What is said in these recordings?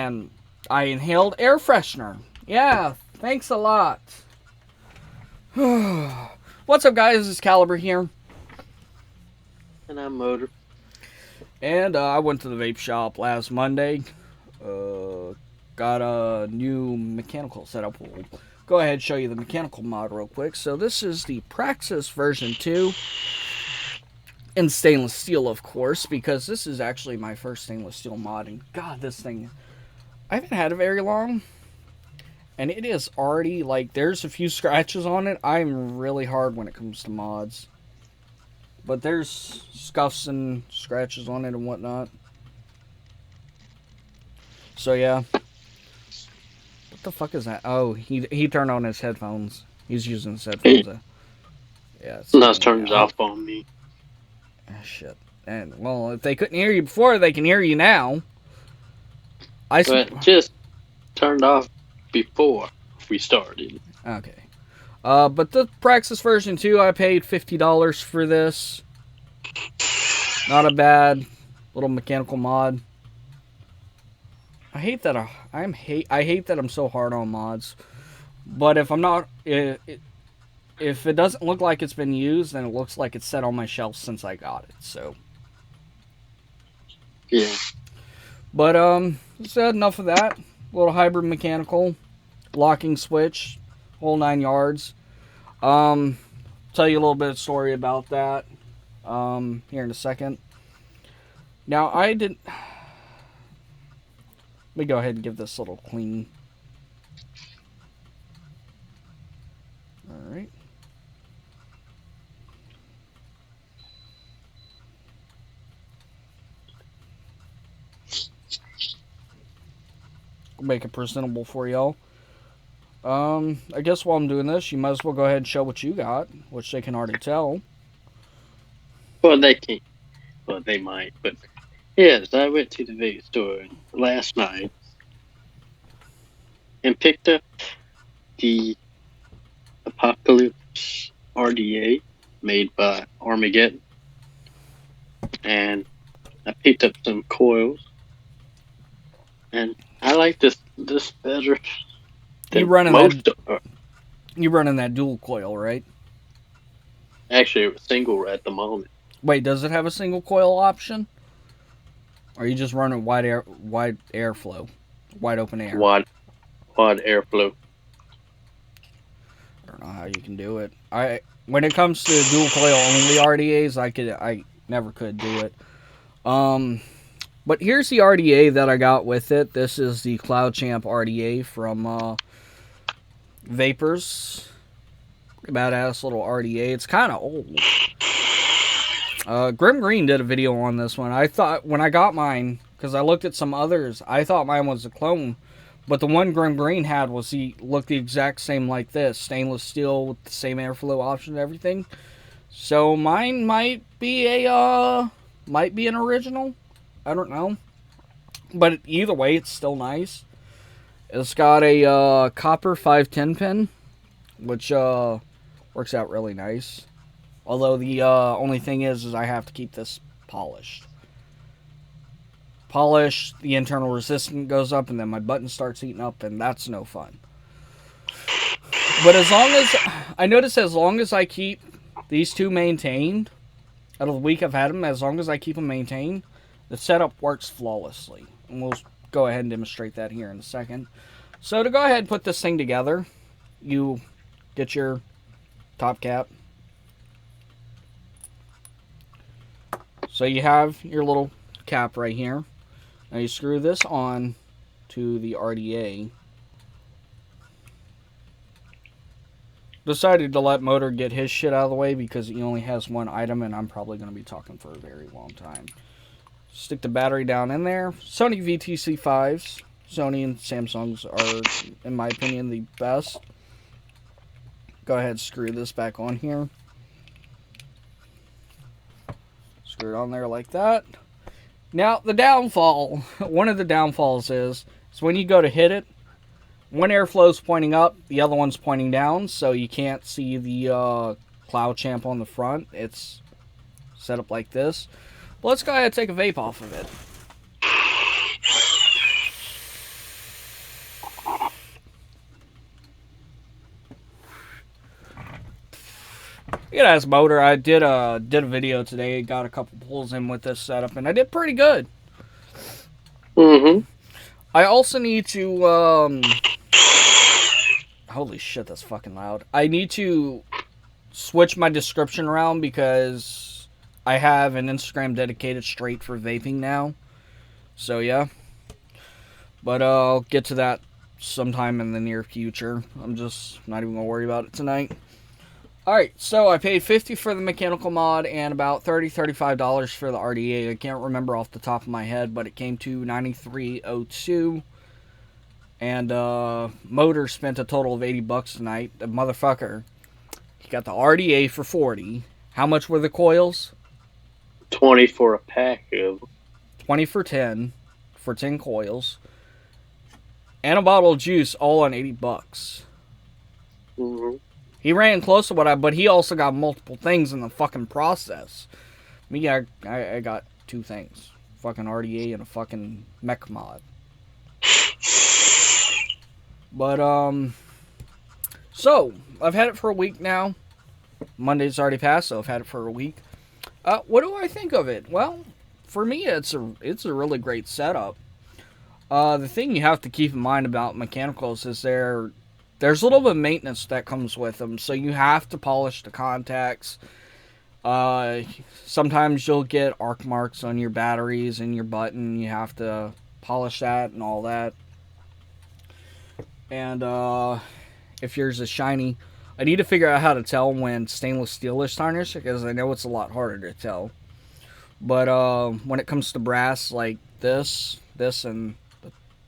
and I inhaled air freshener. Yeah, thanks a lot. What's up, guys? It's Caliber here. And I'm Motor. And I went to the vape shop last Monday. Got a new mechanical setup. We'll go ahead and show you the mechanical mod real quick. So this is the Praxis version 2. In stainless steel, of course, because this is actually my first stainless steel mod. And God, this thing, I haven't had it very long. And it is already, like, there's a few scratches on it. I'm really hard when it comes to mods. But there's scuffs and scratches on it and whatnot. So, yeah. What the fuck is that? Oh, he turned on his headphones. He's using his headphones. Yeah, it's Now it turns off on me. Ah, shit. And, well, if they couldn't hear you before, they can hear you now. But just turned off before we started. Okay. But the Praxis version 2, I paid $50 for this. Not a bad little mechanical mod. I hate that I hate that I'm so hard on mods. But if I'm not, if it doesn't look like it's been used, then it looks like it's set on my shelf since I got it. So. Yeah. But enough of that. Little hybrid mechanical, locking switch, whole 9 yards. Tell you a little bit of story about that here in a second. Now, let me go ahead and give this a little clean. Alright. Make it presentable for y'all. I guess while I'm doing this, you might as well go ahead and show what you got, which they can already tell. Well, they can't. Well, they might, but yes, I went to the vape store last night and picked up the Apocalypse RDA made by Armageddon, and I picked up some coils, and I like this better. You running that dual coil, right? Actually, it was single at the moment. Wait, does it have a single coil option? Or are you just running wide airflow, wide open air? Wide airflow. I don't know how you can do it. When it comes to dual coil only RDAs, I never could do it. But here's the RDA that I got with it. This is the Cloud Champ RDA from Vapors. Badass little RDA. It's kind of old. Grim Green did a video on this one. I thought when I got mine, because I looked at some others, I thought mine was a clone. But the one Grim Green had looked the exact same like this. Stainless steel with the same airflow option and everything. So mine might be an original. I don't know. But either way, it's still nice. It's got a copper 510 pin, which works out really nice. Although the only thing is I have to keep this polished. The internal resistance goes up, and then my button starts heating up, and that's no fun. But as long as I keep these two maintained, out of the week I've had them, as long as I keep them maintained, the setup works flawlessly. And we'll go ahead and demonstrate that here in a second. So to go ahead and put this thing together, you get your top cap. So you have your little cap right here. Now you screw this on to the RDA. Decided to let Motor get his shit out of the way because he only has one item and I'm probably going to be talking for a very long time. Stick the battery down in there. Sony VTC5s. Sony and Samsung's are, in my opinion, the best. Go ahead and screw this back on here. Screw it on there like that. Now, the downfall, one of the downfalls is when you go to hit it, one airflow's pointing up, the other one's pointing down, so you can't see the Cloud Champ on the front. It's set up like this. Let's go ahead and take a vape off of it. It has motor. I did a video today. Got a couple pulls in with this setup, and I did pretty good. Mm-hmm. I also need to holy shit, that's fucking loud. I need to switch my description around because I have an Instagram dedicated straight for vaping now. So yeah. But I'll get to that sometime in the near future. I'm just not even gonna worry about it tonight. Alright, so I paid $50 for the mechanical mod and about $35 for the RDA. I can't remember off the top of my head, but it came to $93.02. And motor spent a total of $80 tonight. The motherfucker, he got the RDA for $40. How much were the coils? 20 for a pack of 20 for 10 coils. And a bottle of juice, all on $80. Mm-hmm. He ran close to what but he also got multiple things in the fucking process. Me, I got two things. Fucking RDA and a fucking Mech Mod. But, so, I've had it for a week now. Monday's already passed, so I've had it for a week. What do I think of it? Well, for me, it's a really great setup. The thing you have to keep in mind about mechanicals is there's a little bit of maintenance that comes with them, so you have to polish the contacts. Sometimes you'll get arc marks on your batteries and your button. You have to polish that and all that. And if yours is shiny, I need to figure out how to tell when stainless steel is tarnished, because I know it's a lot harder to tell. But when it comes to brass like this and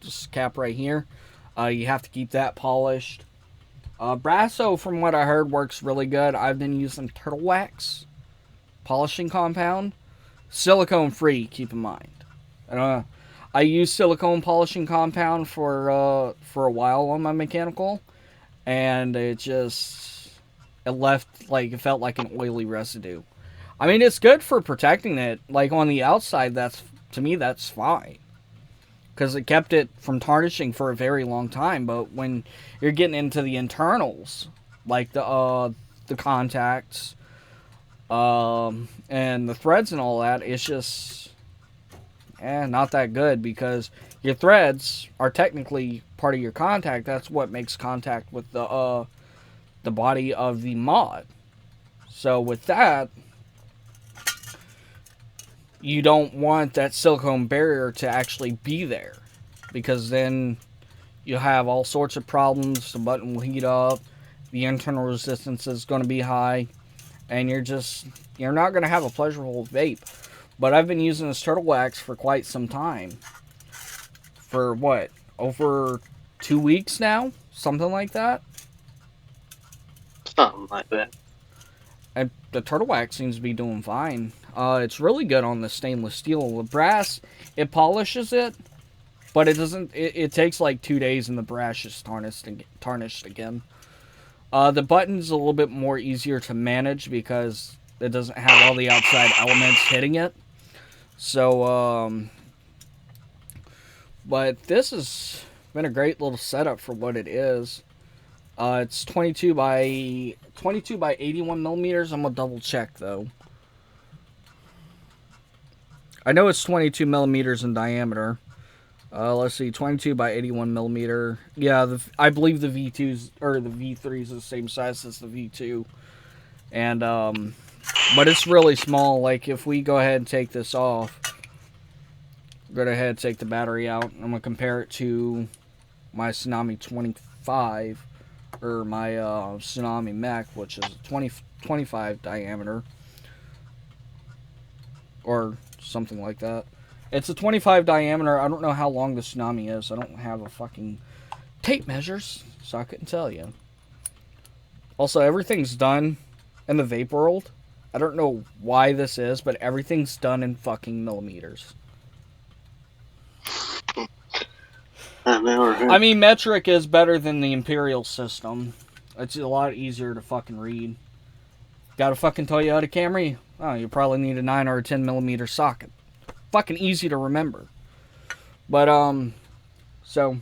this cap right here, you have to keep that polished. Brasso, from what I heard, works really good. I've been using turtle wax polishing compound. Silicone free, keep in mind. I used silicone polishing compound for a while on my mechanical, and it left, like, it felt like an oily residue. I mean, it's good for protecting it. Like, on the outside, to me, that's fine, because it kept it from tarnishing for a very long time. But when you're getting into the internals, like the contacts, and the threads and all that, it's just not that good, because your threads are technically part of your contact. That's what makes contact with the body of the mod. So with that, you don't want that silicone barrier to actually be there, because then you'll have all sorts of problems. The button will heat up, the internal resistance is going to be high, and you're not going to have a pleasurable vape. But I've been using this turtle wax for quite some time. For what? Over 2 weeks now? Something like that? something like that. And the turtle wax seems to be doing fine. It's really good on the stainless steel. The brass, it polishes it, but it doesn't. It takes like 2 days, and the brass is tarnished again. The button's a little bit more easier to manage because it doesn't have all the outside elements hitting it. So, but this has been a great little setup for what it is. It's 22 by 81 millimeters. I'm gonna double check though. I know it's 22 millimeters in diameter. Let's see, 22 by 81 millimeter. Yeah, I believe the V2s or the V3 is the same size as the V2, and but it's really small. Like, if we go ahead and take this off, go ahead and take the battery out. I'm gonna compare it to my Tsunami 25 or my Tsunami Mech, which is 25 diameter or something like that. It's a 25 diameter. I don't know how long the Tsunami is. I don't have a fucking tape measures, so I couldn't tell you. Also, everything's done in the vape world. I don't know why this is, but everything's done in fucking millimeters. I mean, metric is better than the imperial system. It's a lot easier to fucking read. Got a fucking Toyota Camry? Oh, you probably need a 9 or a 10 millimeter socket. Fucking easy to remember. But, so,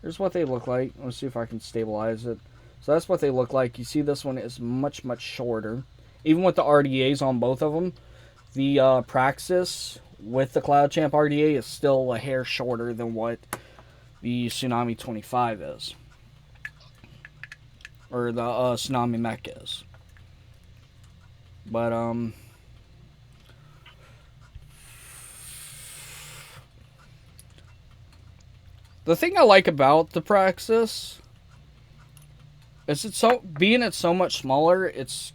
here's what they look like. Let's see if I can stabilize it. So that's what they look like. You see this one is much, much shorter. Even with the RDAs on both of them, the Praxis with the Cloud Champ RDA is still a hair shorter than what the Tsunami 25 is. Or the Tsunami Mech is. But, the thing I like about the Praxis is being it's so much smaller, it's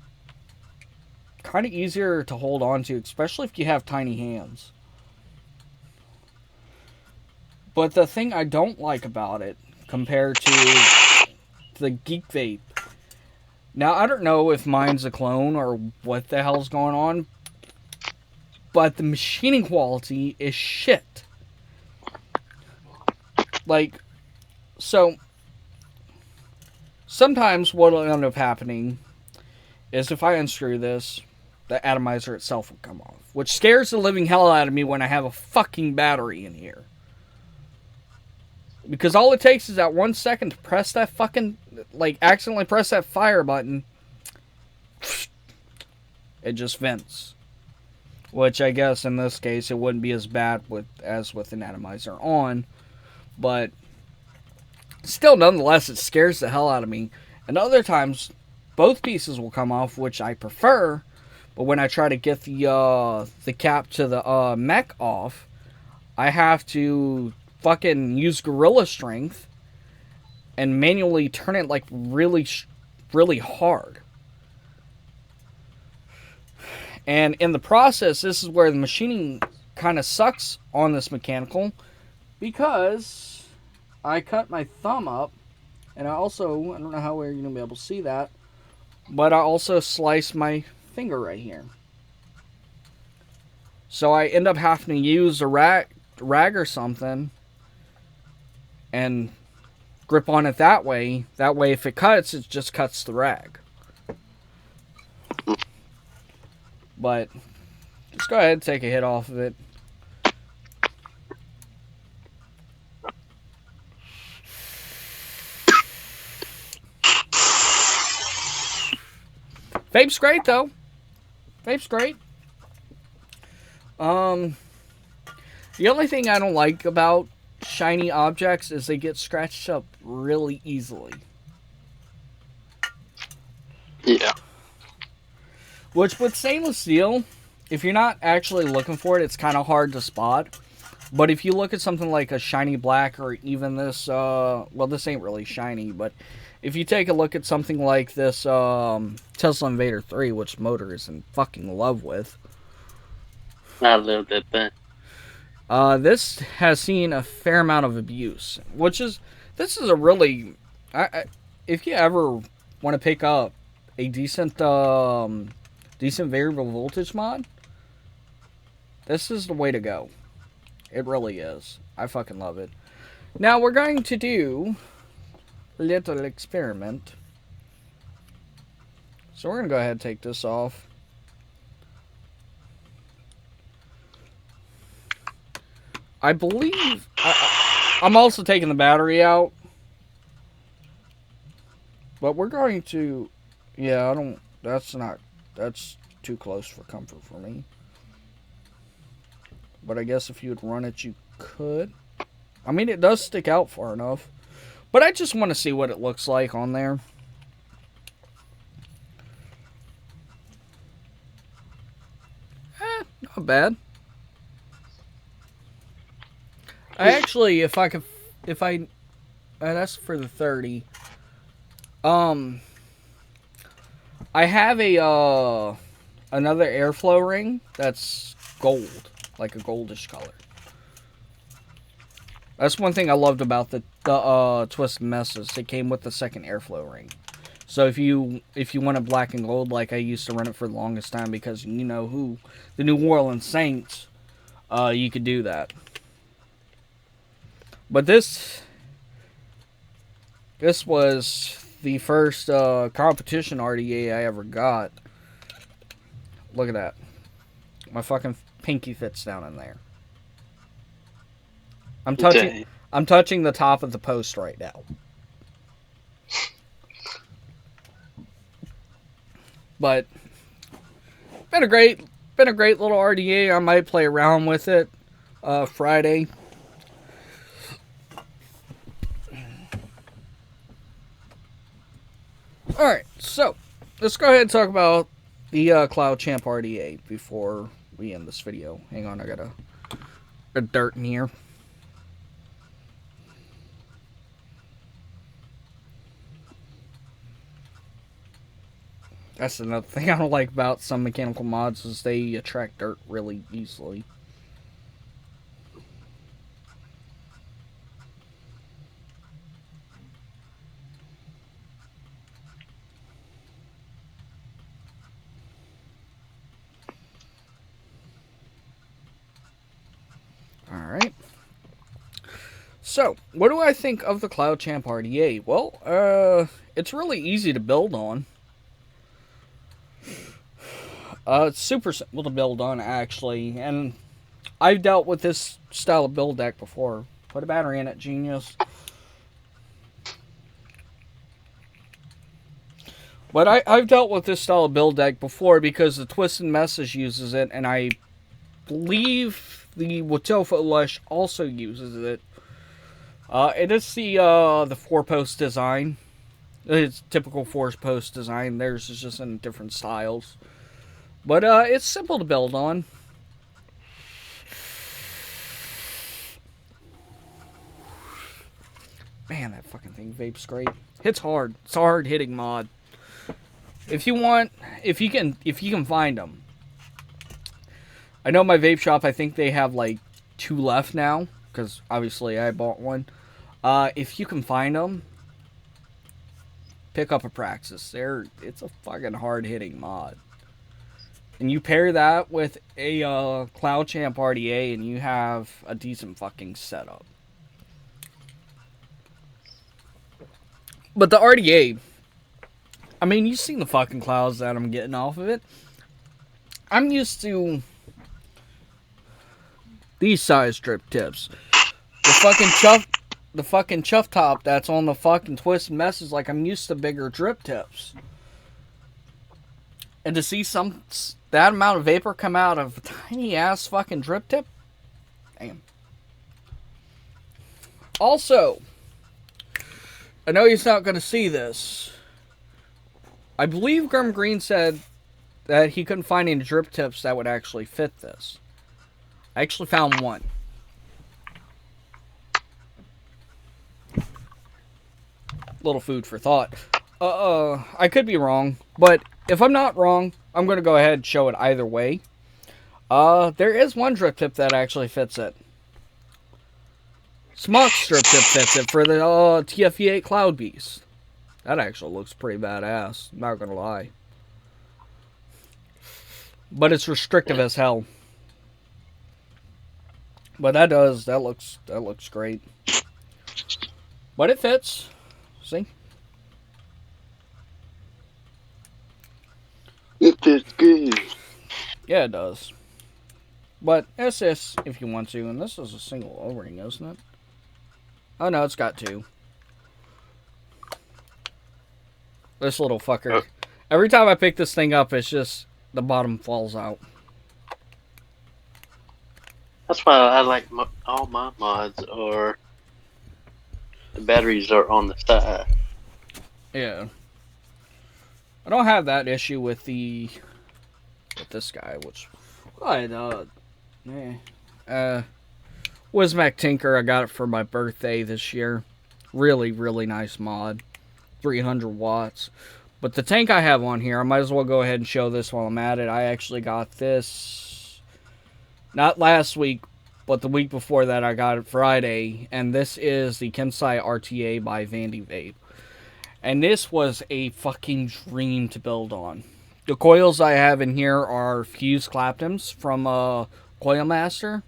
kind of easier to hold on to, especially if you have tiny hands. But the thing I don't like about it, compared to the Geek Vape, now I don't know if mine's a clone or what the hell's going on, but the machining quality is shit. Like, so sometimes what will end up happening is if I unscrew this, the atomizer itself will come off, which scares the living hell out of me when I have a fucking battery in here. Because all it takes is that 1 second to press that fucking, like, accidentally press that fire button. It just vents. Which I guess in this case it wouldn't be as bad as with an atomizer on. But still, nonetheless, it scares the hell out of me. And other times, both pieces will come off, which I prefer. But when I try to get the cap to the mech off, I have to fucking use gorilla strength and manually turn it like really, really hard. And in the process, this is where the machining kind of sucks on this mechanical, because I cut my thumb up, and I don't know how you're going to be able to see that, but I also sliced my finger right here. So I end up having to use a rag or something and grip on it that way. That way, if it cuts, it just cuts the rag. But let's go ahead and take a hit off of it. Vape's great, though. Vape's great. The only thing I don't like about shiny objects is they get scratched up really easily. Yeah. Which, with stainless steel, if you're not actually looking for it, it's kind of hard to spot. But if you look at something like a shiny black, or even this, well, this ain't really shiny, but if you take a look at something like this Tesla Invader 3, which Motor is in fucking love with. I love that thing. This has seen a fair amount of abuse, this is a really, if you ever want to pick up a decent variable voltage mod, this is the way to go. It really is. I fucking love it. Now we're going to do a little experiment. So we're going to go ahead and take this off. I believe I'm also taking the battery out. But we're going to, yeah, that's too close for comfort for me. But I guess if you would run it, you could. I mean, it does stick out far enough. But I just want to see what it looks like on there. Not bad. I actually, that's for the 30. I have another airflow ring that's gold, like a goldish color. That's one thing I loved about the Twisted Messes. It came with the second airflow ring. So if you wanted black and gold, like I used to run it for the longest time, because you know who, the New Orleans Saints, you could do that. But this was the first competition RDA I ever got. Look at that. My fucking pinky fits down in there. I'm touching the top of the post right now. But been a great little RDA. I might play around with it Friday. Alright, so let's go ahead and talk about the Cloud Champ RDA before we end this video. Hang on, I got a dirt in here. That's another thing I don't like about some mechanical mods is they attract dirt really easily. Alright. So, what do I think of the Cloud Champ RDA? Well, it's really easy to build on. It's super simple to build on, actually, and I've dealt with this style of build deck before. Put a battery in it, genius. But I've dealt with this style of build deck before because the Twisted Message uses it, and I believe the Watofa Lush also uses it. It is the 4-post design. It's typical 4-post design. Theirs is just in different styles. But it's simple to build on. Man, that fucking thing vapes great. Hits hard. It's a hard hitting mod. If you can find them. I know my vape shop, I think they have like 2 left now, because obviously I bought one. If you can find them, pick up a Praxis. It's a fucking hard hitting mod. And you pair that with a Cloud Champ RDA and you have a decent fucking setup. But the RDA, I mean, you've seen the fucking clouds that I'm getting off of it. I'm used to these size drip tips. The fucking chuff top that's on the fucking Twisted Message, like I'm used to bigger drip tips. And to see that amount of vapor come out of a tiny ass fucking drip tip, damn. Also, I know he's not going to see this. I believe Grim Green said that he couldn't find any drip tips that would actually fit this. I actually found one. Little food for thought. I could be wrong, but if I'm not wrong, I'm going to go ahead and show it either way. There is one drip tip that actually fits it. Smock's drip tip fits it for the TFE8 Cloud Beast. That actually looks pretty badass, not going to lie. But it's restrictive as hell. But that looks great. But it fits. See? It fits good. Yeah, it does. But SS if you want to, and this is a single O-ring, isn't it? Oh no, it's got 2. This little fucker. Every time I pick this thing up, it's just the bottom falls out. That's why I like all my mods, or the batteries are on the side. Yeah. I don't have that issue with this guy, which Wizmec Tinker. I got it for my birthday this year. Really, really nice mod. 300 watts. But the tank I have on here, I might as well go ahead and show this while I'm at it. I actually got this not last week, but the week before that. I got it Friday, and this is the Kensai RTA by Vandy Vape. And this was a fucking dream to build on. The coils I have in here are fused Claptons from Coil Master.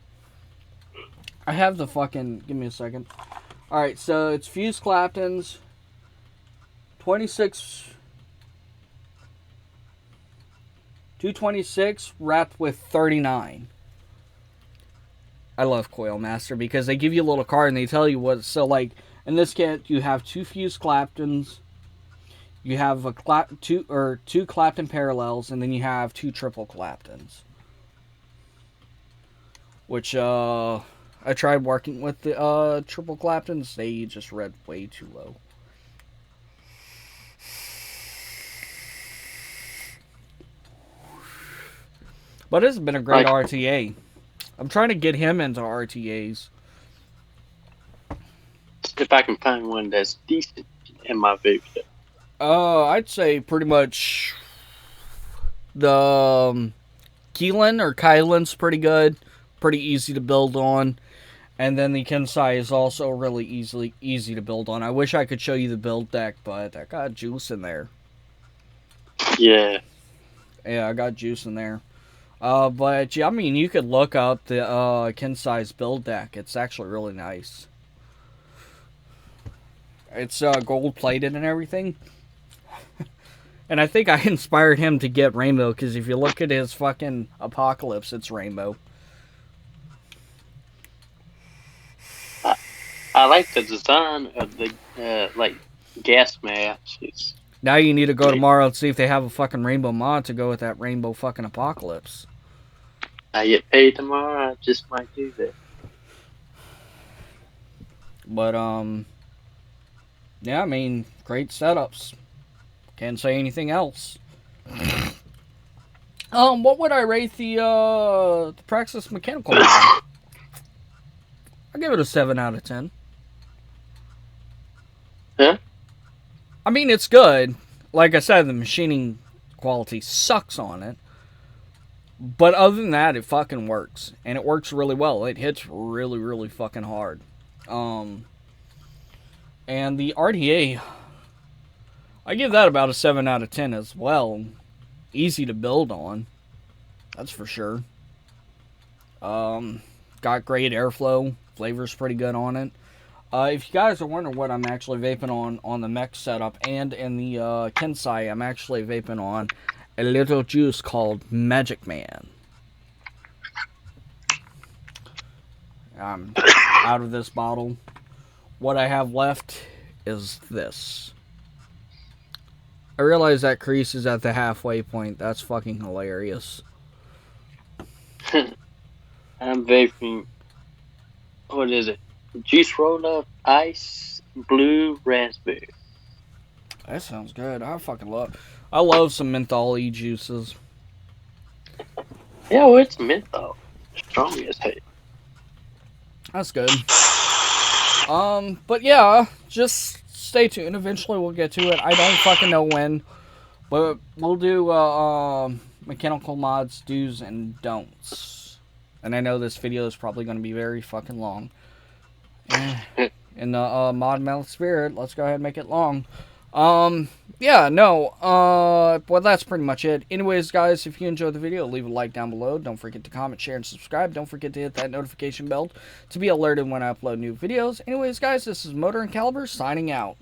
I have the fucking... Give me a second. Alright, so it's fused Claptons. 226 wrapped with 39. I love Coil Master because they give you a little card and they tell you what... So, like, in this kit, you have 2 fused Claptons. You have two Clapton parallels, and then you have two triple Claptons. Which I tried working with the triple Claptons. They just read way too low. But it's been a great RTA. I'm trying to get him into RTAs. If I can find one that's decent in my vape shop. I'd say pretty much the Keelan or Kylan's pretty good, pretty easy to build on, and then the Kensai is also really easy to build on. I wish I could show you the build deck, but I got juice in there. Yeah. Yeah, I got juice in there. But yeah, I mean, you could look up the Kensai's build deck. It's actually really nice. It's gold plated and everything. And I think I inspired him to get Rainbow, because if you look at his fucking Apocalypse, it's Rainbow. I like the design of the like gas mask. Now you need to go tomorrow and see if they have a fucking Rainbow mod to go with that Rainbow fucking Apocalypse. I get paid tomorrow. I just might do that. But yeah, I mean, great setups. Can't say anything else. What would I rate the Praxis Mechanical mod? I give it a 7 out of 10. Huh? I mean, it's good. Like I said, the machining quality sucks on it. But other than that, it fucking works. And it works really well. It hits really, really fucking hard. And the RDA, I give that about a 7 out of 10 as well. Easy to build on. That's for sure. Got great airflow. Flavor's pretty good on it. If you guys are wondering what I'm actually vaping on the Mech setup and in the Kensai, I'm actually vaping on a little juice called Magic Man. I'm out of this bottle. What I have left is this. I realize that crease is at the halfway point. That's fucking hilarious. I'm vaping. What is it? Juice roll up ice blue raspberry. That sounds good. I love some menthol-y juices. Yeah, well, it's menthol. Strong as hell. That's good. But yeah, just stay tuned. Eventually we'll get to it. I don't fucking know when, but we'll do mechanical mods, do's and don'ts. And I know this video is probably going to be very fucking long. In the mod metal spirit, let's go ahead and make it long. Yeah, no, well, that's pretty much it. Anyways, guys, if you enjoyed the video, leave a like down below. Don't forget to comment, share, and subscribe. Don't forget to hit that notification bell to be alerted when I upload new videos. Anyways, guys, this is Motor and Caliber signing out.